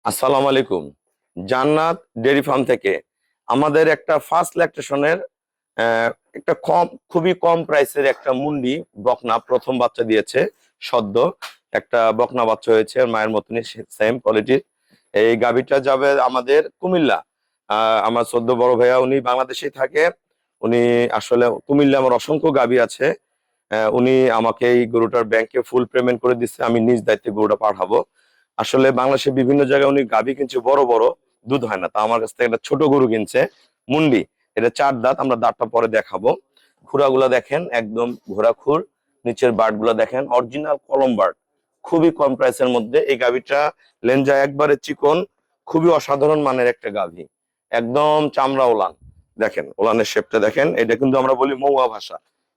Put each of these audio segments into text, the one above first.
আসসালামু আলাইকুম। জান্নাত ডেইরি ফার্ম থেকে আমাদের একটা ফার্স্ট ল্যাকটেশনের একটা খুবই কম প্রাইসের একটা মুন্ডি বকনা প্রথম বাচ্চা দিয়েছে। সদ্য একটা বকনা বাচ্চা হয়েছে, ওর মায়ের মতনই সেম কোয়ালিটির। এই গাভীটা যাবে আমাদের কুমিল্লা। আমার সদ্য বড় ভাইয়া উনি বাংলাদেশেই থাকে। উনি আসলে কুমিল্লা আমার অসংখ্য গাভী আছে। উনি আমাকে এই গরুটার ব্যাংকে ফুল পেমেন্ট করে দিচ্ছে, আমি নিজ দায়িত্বে গরুটা পাঠাবো। আসলে বাংলাদেশে বিভিন্ন জায়গায় উনি গাভী কিনছে, বড় বড় দুধ হয় না, তা আমার কাছ থেকে একটা ছোট গরু কিনছে মুন্ডি। এটা 4 দাঁত, আমরা দাঁতটা পরে দেখাবো। খুরাগুলা দেখেন একদম ঘোড়া খুর, নিচের বার্ড গুলা দেখেন অরিজিনাল কলম বার্ড। খুবই কম প্রাইসের মধ্যে এই গাভীটা, লেঞ্জা একবারে চিকন, খুবই অসাধারণ মানের একটা গাভী। একদম চামড়া ওলান, দেখেন ওলানের শেপটা দেখেন, এটা কিন্তু আমরা বলি মৌয়া ভাষা।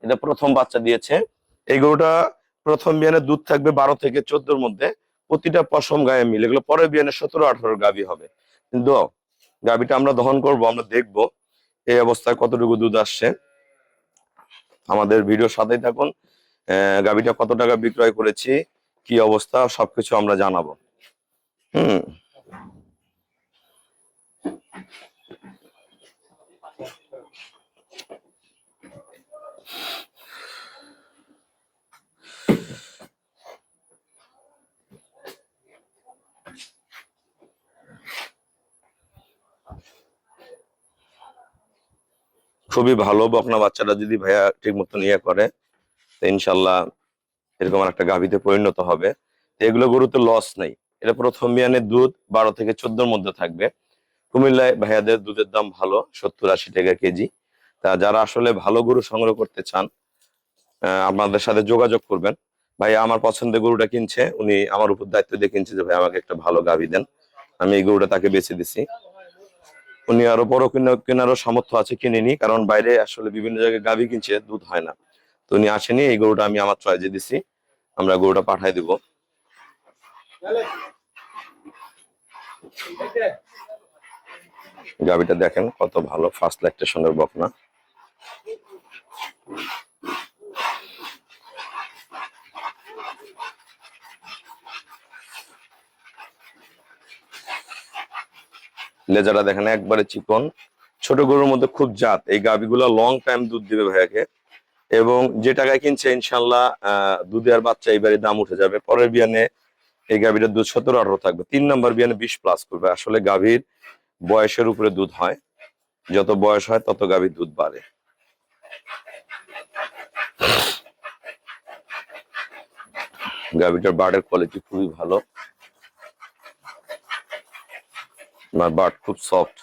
এটা প্রথম বাচ্চা দিয়েছে। এই গরুটা প্রথম বিয়ানে দুধ থাকবে 12 থেকে 14-র মধ্যে। প্রতিটা পশম গায়ে মিলে, এগুলো পরের বিয়ানে 17-18 গাভী হবে। কিন্তু গাভীটা আমরা দহন করব, আমরা দেখব এই অবস্থায় কতটুকু দুধ আসছে। আমাদের ভিডিওর সাথেই থাকুন। গাভীটা কত টাকা বিক্রয় করেছি, কি অবস্থা, সবকিছু আমরা জানাবো। হুম। খুবই ভালো বকনা বাচ্চাটা যদি ভাইয়া ঠিক মতো নিয়ে করে, তো ইনশাল্লাহ এরকম একটা গাভীতে পরিণত হবে। তো এগুলো গরুতে লস নেই। এটা প্রথম বিয়ানে দুধ 12 থেকে 14-র মধ্যে থাকবে। কুমিল্লায় ভাইয়াদের দুধের দাম ভালো, 70-80 টাকা কেজি। তা যারা আসলে ভালো গরু সংগ্রহ করতে চান, আপনাদের সাথে যোগাযোগ করবেন। ভাই আমার পছন্দের গরুটা কিনছে, উনি আমার উপর দায়িত্ব দিয়ে কিনছে যে ভাই আমাকে একটা ভালো গাভী দেন। আমি এই গরুটা তাকে বেছে দিছি। উনি আরো বড় কেনারও সামর্থ্য আছে, কিনেনি, কারণ বাইরে আসলে বিভিন্ন জায়গায় গাভী কিনছে, দুধ হয় না। তো উনি আসেনি, এই গরুটা আমি আমার চয়েসে দিছি, আমরা গরুটা পাঠাই দিব। গাভীটা দেখেন কত ভালো, ফার্স্ট ল্যাকটেশনের বকনা। লেজাটা দেখেন একবারে চিকন, ছোট গরুর মধ্যে খুব জাত। এই গাভীগুলো লং টাইম দুধ দিবে ভাইয়াকে, এবং যে টাকায় কিনছে ইনশাল্লাহ দুধে আর বাচ্চা এইবারে দাম উঠে যাবে। পরের বিয়ানে এই গাভীটার দুধ 17-18 থাকবে, 3 নম্বর বিয়ানে 20+ করবে। আসলে গাভীর বয়সের উপরে দুধ হয়, যত বয়স হয় তত গাভীর দুধ বাড়ে। গাভীটার বার্ডের কোয়ালিটি খুবই ভালো, বার্ড খুব সফট।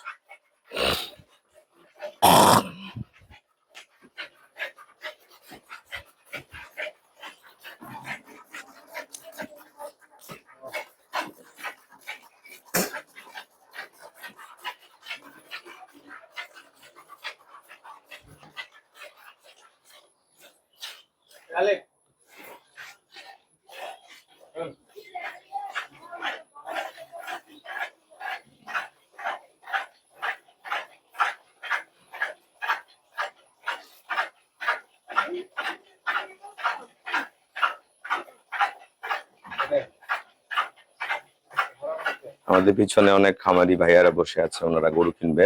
আমাদের পিছনে অনেক খামারি ভাইয়ারা বসে আছে, ওনারা গরু কিনবে।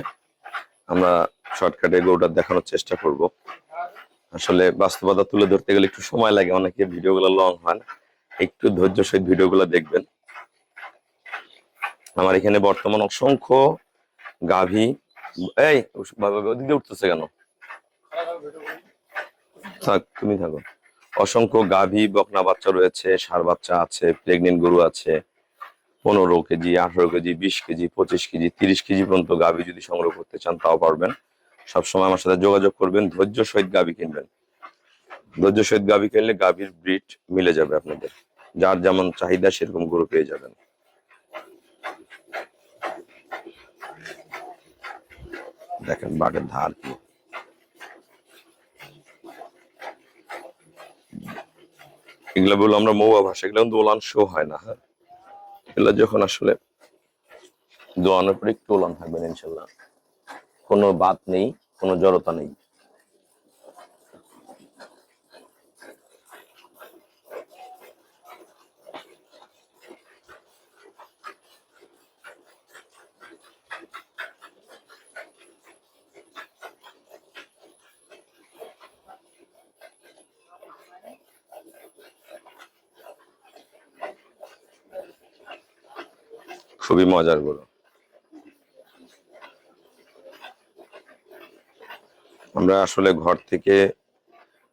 আমরা শর্টকাটে গরুটা দেখানোর চেষ্টা করব। আসলে বাস্তবতা তুলে ধরতে গেলে একটু সময় লাগে, অনেকে ভিডিওগুলো লং হয়, একটু ধৈর্য সহিত ভিডিওগুলো দেখবেন। আমার এখানে বর্তমান অসংখ্য গাভী, এই ওদিকে উঠতেছে কেন, থাক তুমি থাকো। অসংখ্য গাভী বকনা বাচ্চা রয়েছে, ষাঁড় বাচ্চা আছে, প্রেগনেন্ট গরু আছে। 15 KG, 18 KG, 20 KG, 25 KG, 30 KG পর্যন্ত গাভী যদি সংগ্রহ করতে চান তাও পারবেন। সবসময় আমার সাথে যোগাযোগ করবেন, ধৈর্য সহিত গাভী কিনবেন। ধৈর্য সহিত গাভী কিনলে গাভীর ব্রিড মিলে যাবে আপনাদের, যার যেমন চাহিদা সেরকম গরু পেয়ে যাবেন। দেখেন বাঘের ধার কি, এগুলো বলবো আমরা মৌয়া ভাষা, এগুলো কিন্তু ওলান শো হয় না। হ্যাঁ, এগুলো যখন আসলে দোয়ানোর পরে একটু ওলান থাকবেন ইনশাল্লাহ, কোনো বাত নেই, কোনো জড়তা নেই। খুবই মজার গরু। আমরা আসলে ঘর থেকে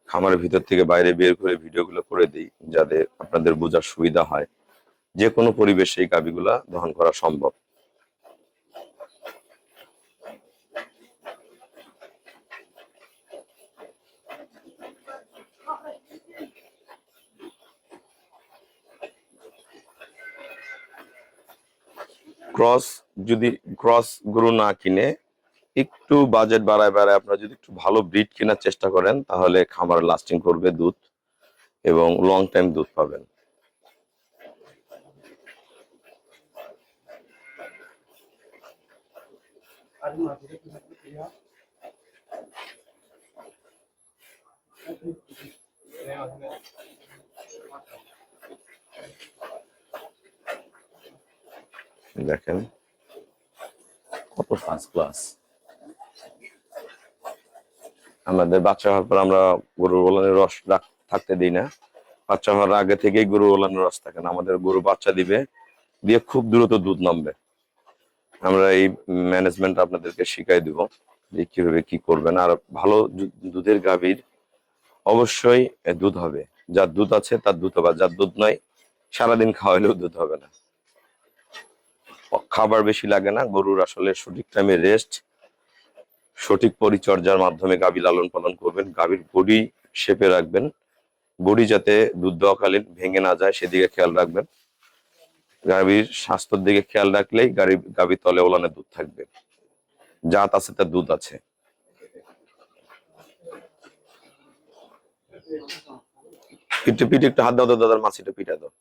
খামারের ভিতর থেকে বাইরে বের করে ভিডিওগুলো করে দিই, যাতে আপনাদের বোঝার সুবিধা হয়। যে কোনো পরিবেশে এই গাভীগুলা দহন করা সম্ভব। ক্রস যদি ক্রস গরু না কিনে একটু বাজেট বাড়ায় বাড়ায় আপনারা যদি একটু ভালো ব্রিড কেনার চেষ্টা করেন, তাহলে খামার লাস্টিং করবে দুধ এবং লং টাইম দুধ পাবেন। দেখেন কত ফার্স্ট ক্লাস। আমাদের বাচ্চা হওয়ার পর আমরা গরুর ওলানের রস থাকতে দিই না। বাচ্চা হওয়ার আগে থেকেই গরুর ওলানের রস থাকে না। আমাদের গরু বাচ্চা দিবে, দিয়ে খুব দ্রুত দুধ নামবে। আমরা এই ম্যানেজমেন্ট আপনাদেরকে শিখাই দিব যে কিভাবে কি করবেন। আর ভালো দুধের গাভীর অবশ্যই দুধ হবে। যার দুধ আছে তার দুধ হবে, যার দুধ নয় সারাদিন খাওয়াইলেও দুধ হবে না। খাবার বেশি লাগে না, গরুর আসলে সঠিক টাইমে রেস্ট, সঠিক পরিচর্যার মাধ্যমে গাভী লালন পালন করবেন। গাভীর বডি শেপে রাখবেন, বডি যাতে দুধ দেওয়াকালীন ভেঙে না যায় সেদিকে খেয়াল রাখবেন। গাভীর স্বাস্থ্যের দিকে খেয়াল রাখলেই গাভীর তলে ওলানে দুধ থাকবে। জাত আছে তার দুধ আছে। পিঠে পিঠে একটু হাত দাও তো দাদার, মাছিটা পিঠা দাও।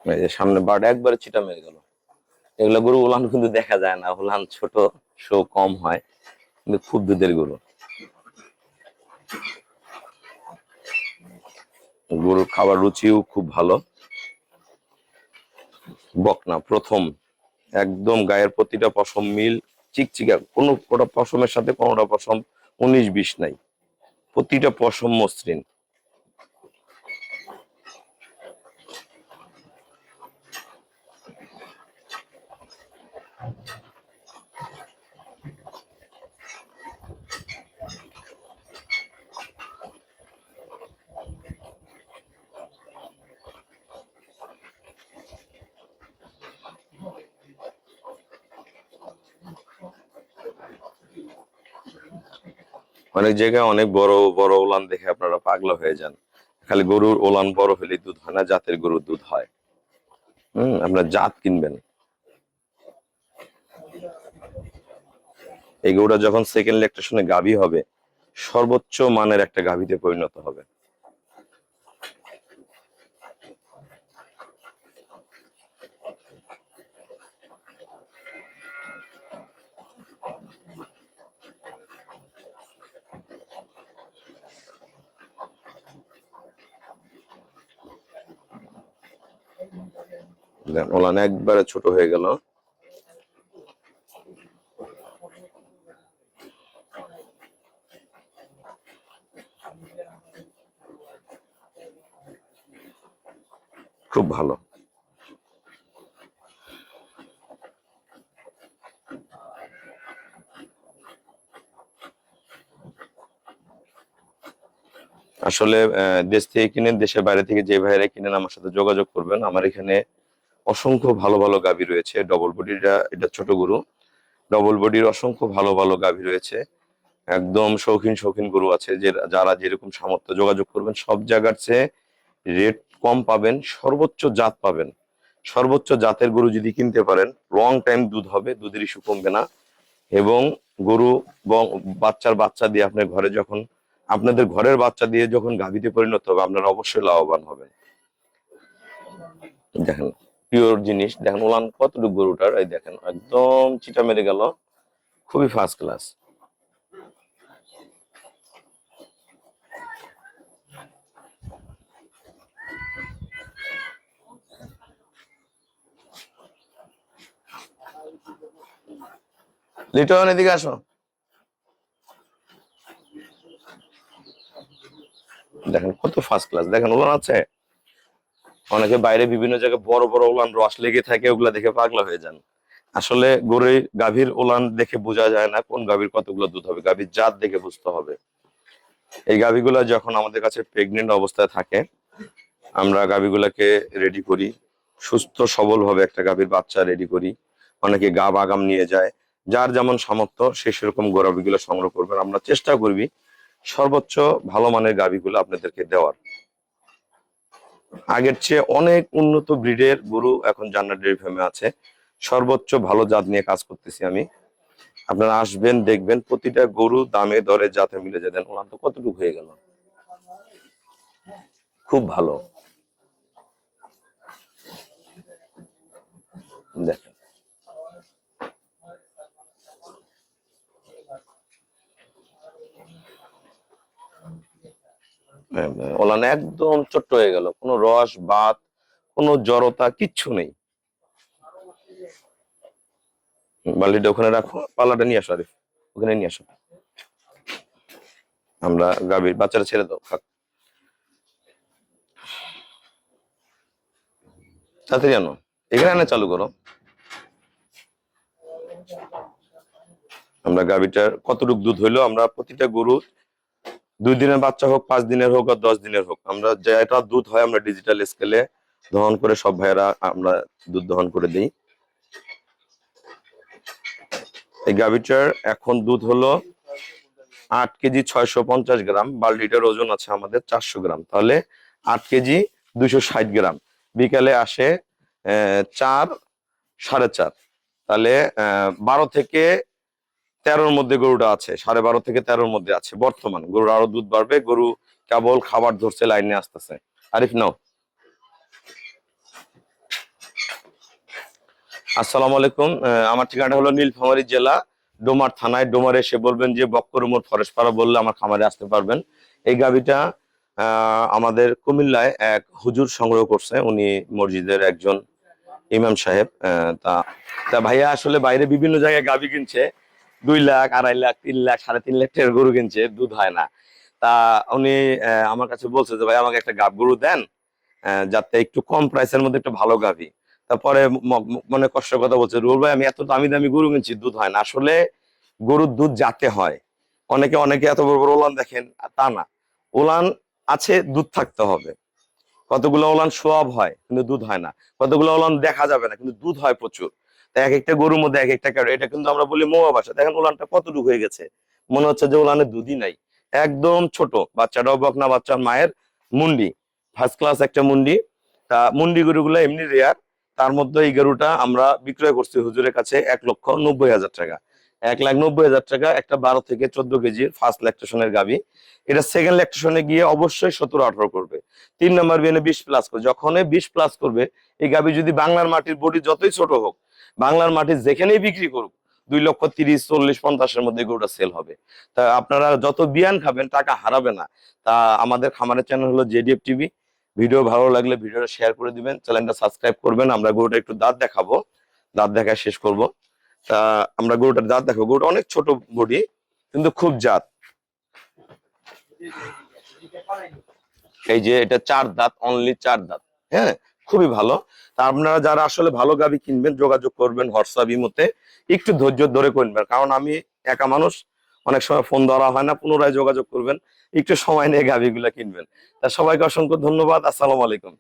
এই যে সামনে বার্ড একবারে চিটা মেরে গেল। এগুলা গরু ওলান কিন্তু দেখা যায় না, ওলান ছোট, শো কম হয়, কিন্তু খুব দুধের গরু। গরুর খাবার রুচিও খুব ভালো। বকনা প্রথম, একদম গায়ের প্রতিটা পশম মিল চিকচিকা, কোনোটা পশমের সাথে কোনোটা পশম 19-20 নাই, প্রতিটা পশম মসৃণ। অনেক জায়গায় অনেক বড় বড় ওলান দেখে আপনারা পাগলা হয়ে যান। খালি গরুর ওলান বড় হলে দুধ হয় না, জাতের গরুর দুধ হয়। আপনার জাত কিনবেন। এই গরুটা যখন সেকেন্ড ল্যাকটেশনে গাভী হবে, সর্বোচ্চ মানের একটা গাভীতে পরিণত হবে। ওলান একবারে ছোট হয়ে গেল। খুব ভালো। আসলে দেশ থেকে কিনেন, দেশের বাইরে থেকে যে ভাইরা কিনেন আমার সাথে যোগাযোগ করবেন। আমার এখানে অসংখ্য ভালো ভালো গাভী রয়েছে। ডবল বডিটা, এটা ছোট গরু, ডবল বডির অসংখ্য ভালো ভালো গাভী রয়েছে। একদম শৌখিন শৌখিন গরু আছে, যে যারা যেরকম সামর্থ্য যোগাযোগ করবেন। সব জায়গার চেয়ে রেট কম পাবেন, সর্বোচ্চ জাত পাবেন। সর্বোচ্চ জাতের গরু যদি কিনতে পারেন, লং টাইম দুধ হবে, দুধের ইস্যু কমবে না। এবং গরু বাচ্চার বাচ্চা দিয়ে আপনার ঘরে যখন, আপনাদের ঘরের বাচ্চা দিয়ে যখন গাভীতে পরিণত হবে, আপনারা অবশ্যই লাভবান হবেন। দেখেন পিওর জিনিস, দেখেন ওলান কতটুকু গরুটার, এই দেখেন একদম চিটা মেরে গেল, খুবই ফার্স্ট ক্লাস। লিটন এদিকে আসো। দেখেন কত ফার্স্ট ক্লাস, দেখেন ওলান আছে। অনেকে বাইরে বিভিন্ন জায়গায় বড় বড় ওলান রস লেগে থাকে, ওগুলা দেখে পাগলা হয়ে যান। আসলে গরুর গাভীর ওলান দেখে বোঝা যায় না কোন গাভীর কতগুলো দুধ হবে, গাভীর জাত দেখে বুঝতে হবে। এই গাভীগুলা যখন আমাদের কাছে প্রেগনেন্ট অবস্থায় থাকে, আমরা গাভীগুলাকে রেডি করি, সুস্থ সবল ভাবে একটা গাভীর বাচ্চা রেডি করি। অনেকে গাব আগাম নিয়ে যায়, যার যেমন সামর্থ্য সে সেরকম গাভীগুলো সংগ্রহ করবেন। আমরা চেষ্টা করবি সর্বোচ্চ ভালো মানের গাভীগুলো আপনাদেরকে দেওয়ার। আগের চেয়ে অনেক উন্নত ব্রিডের গরু এখন জান্নাত ডেইরি ফার্মে আছে, সর্বোচ্চ ভালো জাত নিয়ে কাজ করতেছি আমি। আপনারা আসবেন, দেখবেন প্রতিটা গরু দামে দরে জাতে মিলে যেতেন। ওনার তো কতটুকু হয়ে গেল, খুব ভালো। দেখেন ওলান একদম ছোট্ট হয়ে গেল, কোনো রস বাত কোনো জড়তা কিচ্ছু নেই। বালিটা ওখানে রাখো, পালাটা নিয়ে আসো, আরিফ ওখানে নিয়ে আসো। আমরা গাভীর বাচ্চারা ছেড়ে দাও, থাক তাড়াতাড়ি আনো, এখানে আনে চালু করো। আমরা গাভীটার কতটুকু দুধ হইলো, আমরা প্রতিটা গরু 2 দিনের বাচ্চা হোক, 5 দিনের হোক আর 10 দিনের হোক, আমরা যেটা দুধ হয় আমরা ডিজিটাল স্কেলে দহন করে সব ভাইয়েরা আমরা দুধ দহন করে দিই। এই গাভীটার এখন দুধ হলো 8 কেজি 650 গ্রাম। বালতিটার ওজন আছে আমাদের 400 গ্রাম, তাহলে 8 কেজি 260 গ্রাম। বিকালে আসে 4 4.5, তাহলে 12 থেকে 13-র মধ্যে গরুটা আছে, 12.5 থেকে 13-র মধ্যে আছে বর্তমান। গরুর আরো দুধ বাড়বে, গরু কেবল খাবার ধরছে, লাইনে আসতেছে। আরিফ নাও। আসসালামু আলাইকুম, আমার ঠিকানাটা হলো নীলফামারী জেলা, ডোমার থানায়। ডোমারে এসে বলবেন যে বক্কর উমর ফরেস্ট পাড়া, বললে আমার খামারে আসতে পারবেন। এই গাভীটা আমাদের কুমিল্লায় এক হুজুর সংগ্রহ করছে, উনি মসজিদের একজন ইমাম সাহেব। তা তা ভাইয়া আসলে বাইরে বিভিন্ন জায়গায় গাভী কিনছে, 2 লাখ 2.5 লাখ 3 লাখ 3.5 লাখ টাকার গরু কিনছে, দুধ হয় না। তা উনি আমার কাছে বলছে যে ভাই আমাকে একটা গাব গরু দেন, যাতে একটু কম প্রাইসের মধ্যে একটা ভালো গাভী। তারপরে মনে কষ্টের কথা বলছে, রুল ভাই আমি এত দামি দামি গরু কিনছি, দুধ হয় না। আসলে গরুর দুধ যাতে হয়, অনেকে অনেকে এত বড় বড় ওলান দেখেন, তা না। ওলান আছে, দুধ থাকতে হবে। কতগুলো ওলান সোয়াব হয় কিন্তু দুধ হয় না, কতগুলো ওলান দেখা যাবে না কিন্তু দুধ হয় প্রচুর। তা এক একটা গরুর মধ্যে এক একটা ক্যারো, এটা কিন্তু আমরা বলি মোয়া ভাষা। দেখেন ওলানটা কতটুকু হয়ে গেছে, মনে হচ্ছে যে ওলানের দুধই নাই, একদম ছোট। বাচ্চাটাও বকনা বাচ্চা, মায়ের মুন্ডি, ফার্স্ট ক্লাস একটা মুন্ডি। তা মুন্ডি গরুগুলো এমনি রেয়ার, তার মধ্যে এই গরুটা আমরা বিক্রয় করছি হুজুরের কাছে 1,90,000 টাকা। 1,90,000 টাকা একটা 12 থেকে 14 কেজির ফার্স্ট ল্যাকটেশনের গাভী। এটা সেকেন্ড ল্যাকটেশনে গিয়ে অবশ্যই 17-18 করবে। 3 নম্বর বিয়ানে 20+ করবে। যখন 20+ করবে, এই গাভী যদি বাংলার মাটির বডি যতই ছোট হোক, বাংলার মাটি যেখানেই বিক্রি করুক, 2,30,40,50-এর মধ্যে গরুটা সেল হবে। তা আপনারা যত বিয়ান খাবেন টাকা হারাবে না। তা আমাদের খামারের চ্যানেল হলো জেডিএফ টিভি। ভিডিও ভালো লাগলে ভিডিওটা শেয়ার করে দিবেন, চ্যানেলটা সাবস্ক্রাইব করবেন। আমরা গরুটা একটু দাঁত দেখাবো, দাঁত দেখা শেষ করব। তা আমরা গরুটার দাঁত দেখাবো। গরুটা অনেক ছোট বডি কিন্তু খুব জাত। এই যে এটা 4 দাঁত, অনলি 4 দাঁত, হ্যাঁ, খুবই ভালো। তা আপনারা যারা আসলে ভালো গাভী কিনবেন যোগাযোগ করবেন হোয়াটসঅ্যাপ ইমোতে, একটু ধৈর্য ধরে কিনবেন, কারণ আমি একা মানুষ, অনেক সময় ফোন ধরা হয় না। পুনরায় যোগাযোগ করবেন, একটু সময় নিয়ে গাভীগুলা কিনবেন। তা সবাইকে অসংখ্য ধন্যবাদ, আসসালামু আলাইকুম।